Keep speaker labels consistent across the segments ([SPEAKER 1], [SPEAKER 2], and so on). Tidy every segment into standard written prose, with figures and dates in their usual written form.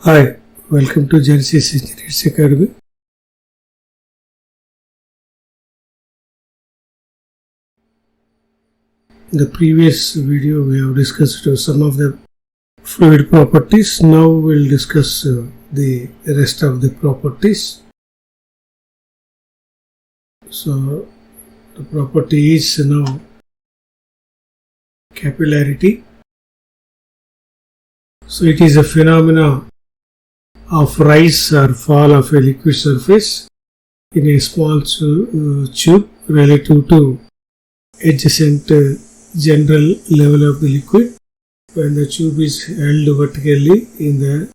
[SPEAKER 1] Hi, welcome to Genesis Engineers Academy. In the previous video, we have discussed some of the fluid properties. Now we'll discuss the rest of the properties. So, the property is now capillarity. So, it is a phenomena of rise or fall of a liquid surface in a small tube relative to adjacent general level of the liquid when the tube is held vertically in the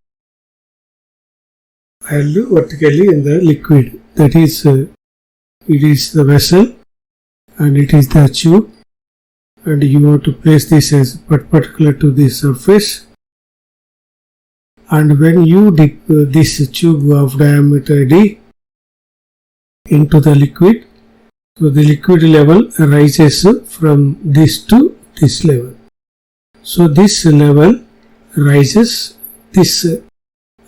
[SPEAKER 1] liquid. That is, it is the vessel and it is the tube, and you want to place this as perpendicular to the surface. And when you dip this tube of diameter d into the liquid, so the liquid level rises from this to this level. So this level rises, this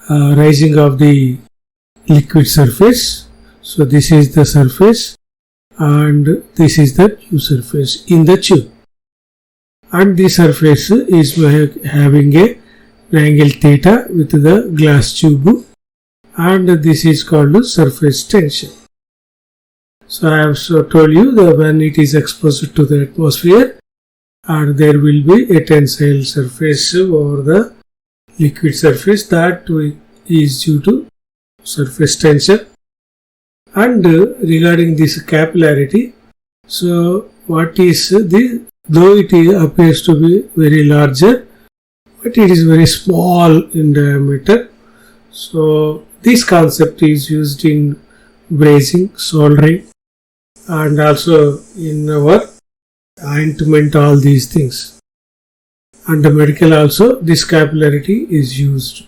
[SPEAKER 1] rising of the liquid surface. So this is the surface and this is the new surface in the tube. And the surface is having a angle theta with the glass tube, and this is called surface tension. So I have told you that when it is exposed to the atmosphere, and there will be a tensile surface over the liquid surface, that is due to surface tension. And regarding this capillarity, so what is though it appears to be very larger, but it is very small in diameter. So this concept is used in brazing, soldering, and also in our ointment, all these things. And the medical also, this capillarity is used.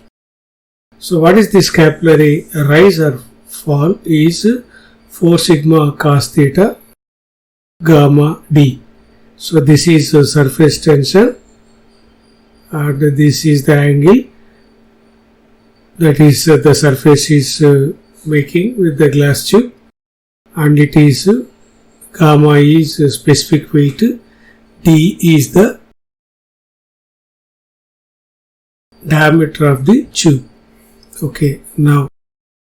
[SPEAKER 1] So what is this capillary rise or fall? Is 4 sigma cos theta gamma d. So this is surface tension, and this is the angle that is the surface is making with the glass tube, and it is gamma is specific weight, d is the diameter of the tube. Okay, now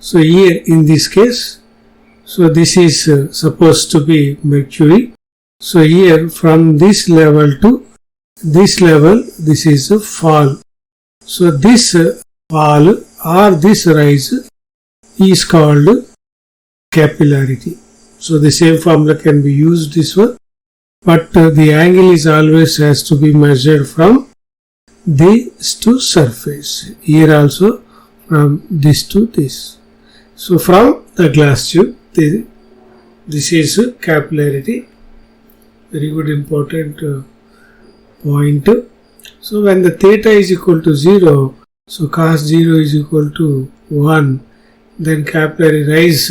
[SPEAKER 1] so here in this case, so this is supposed to be mercury. So here from this level to this level, this is a fall. So this fall or this rise is called capillarity. So the same formula can be used this one, but the angle is always has to be measured from this to surface. Here also from this to this. So from the glass tube, this is capillarity. Very good, important point. So when the theta is equal to 0, so cos 0 is equal to 1, then capillary rise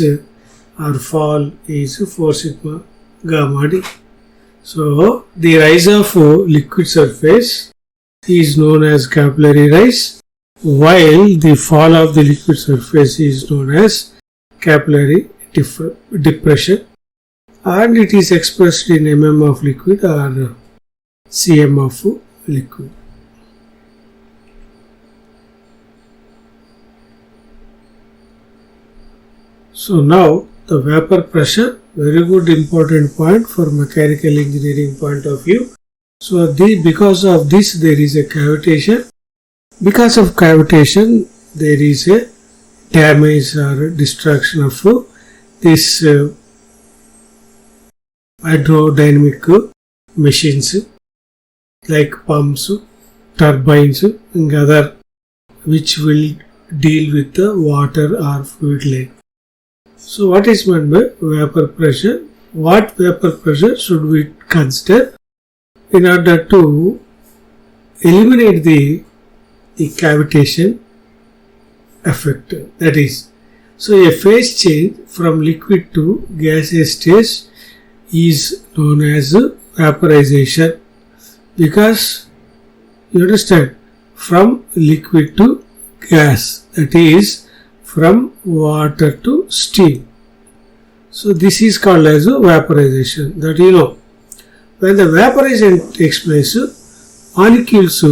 [SPEAKER 1] or fall is 4 sigma gamma d. So the rise of liquid surface is known as capillary rise, while the fall of the liquid surface is known as capillary depression, and it is expressed in mm of liquid or cm of liquid. So now the vapor pressure, very good important point for mechanical engineering point of view. So because of this there is a cavitation. Because of cavitation there is a damage or destruction of this hydrodynamic machines like pumps, turbines, and other which will deal with the water or fluid line. So what is meant by vapor pressure? What vapor pressure should we consider in order to eliminate the cavitation effect? That is, so a phase change from liquid to gaseous stage is known as vaporization, because you understand, from liquid to gas, that is from water to steam. So this is called as vaporization. That you know, when the vaporization takes place, molecules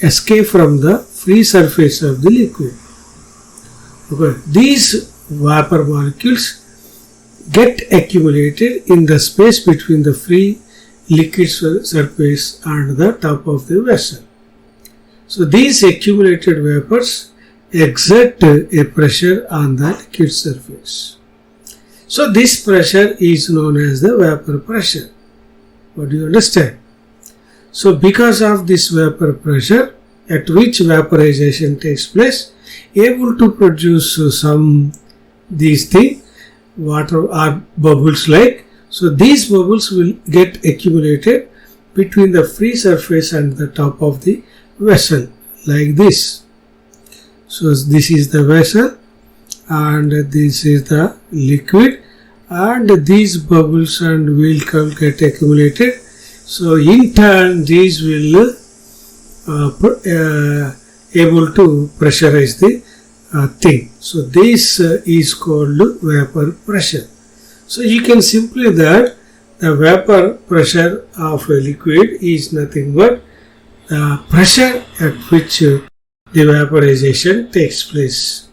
[SPEAKER 1] escape from the free surface of the liquid. Okay. These vapor molecules get accumulated in the space between the free liquid surface and the top of the vessel. So these accumulated vapors exert a pressure on the liquid surface. So this pressure is known as the vapor pressure. What do you understand? So because of this vapor pressure at which vaporization takes place, able to produce some these things, water or bubbles like. So these bubbles will get accumulated between the free surface and the top of the vessel like this. So this is the vessel and this is the liquid, and these bubbles and will get accumulated. So in turn these will able to pressurize the thing. So this is called vapor pressure. So you can simply that the vapor pressure of a liquid is nothing but the pressure at which the vaporization takes place.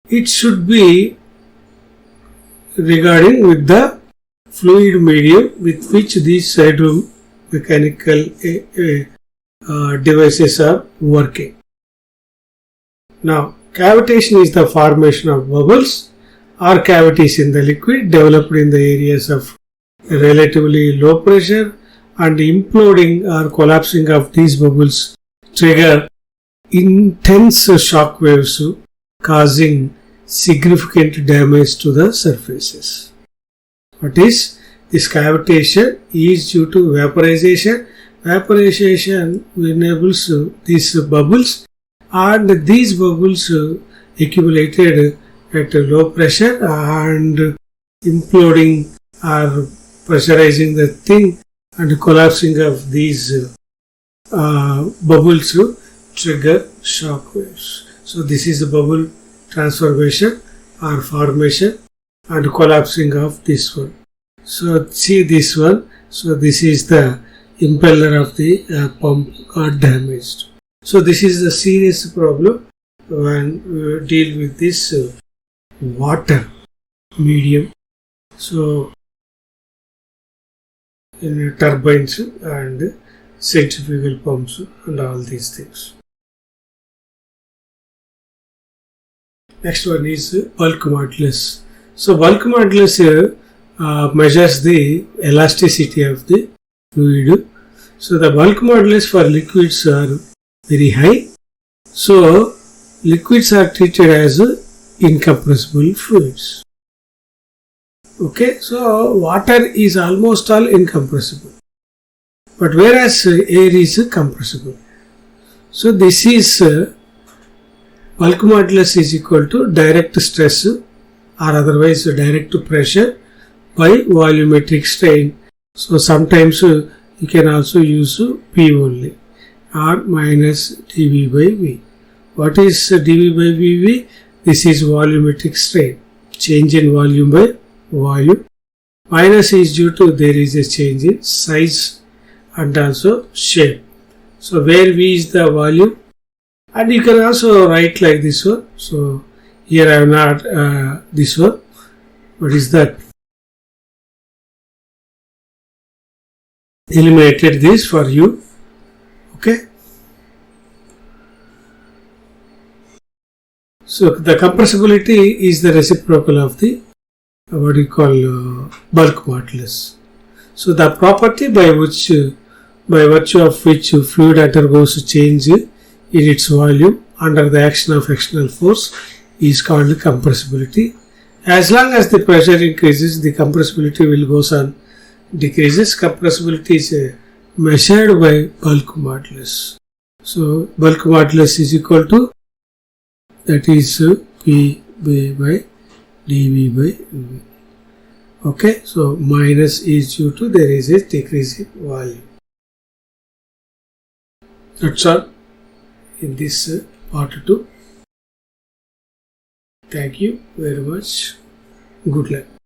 [SPEAKER 1] It should be regarding with the fluid medium with which these hydromechanical devices are working. Now, cavitation is the formation of bubbles or cavities in the liquid developed in the areas of relatively low pressure, and imploding or collapsing of these bubbles trigger intense shock waves causing significant damage to the surfaces. What is this? Cavitation is due to vaporization. Vaporization enables these bubbles, and these bubbles accumulated at a low pressure and imploding or pressurizing the thing and collapsing of these bubbles trigger shock waves. So this is the bubble transformation or formation and collapsing of this one. So see this one. So this is the impeller of the pump got damaged. So this is the serious problem when we deal with this water medium. So in turbines and centrifugal pumps and all these things. Next one is bulk modulus. So bulk modulus measures the elasticity of the fluid. So the bulk modulus for liquids are very high. So liquids are treated as incompressible fluids. Okay, so water is almost all incompressible, but whereas air is compressible. So this is bulk modulus is equal to direct stress or otherwise direct pressure by volumetric strain. So sometimes you can also use P only, or minus dV by V. What is dV by Vv? This is volumetric strain, change in volume by volume. Minus is due to there is a change in size and also shape. So where V is the volume, and you can also write like this one. So here I have not this one. What is that? Eliminated this for you. Okay. So the compressibility is the reciprocal of the what you call bulk modulus. So the property by virtue of which fluid undergoes change in its volume under the action of external force is called compressibility. As long as the pressure increases, the compressibility will goes on decreases. Compressibility is measured by bulk modulus. So bulk modulus is equal to, that is P by dV by V. Okay, so minus is due to there is a decrease in volume. That's all in this part 2. Thank you very much. Good luck.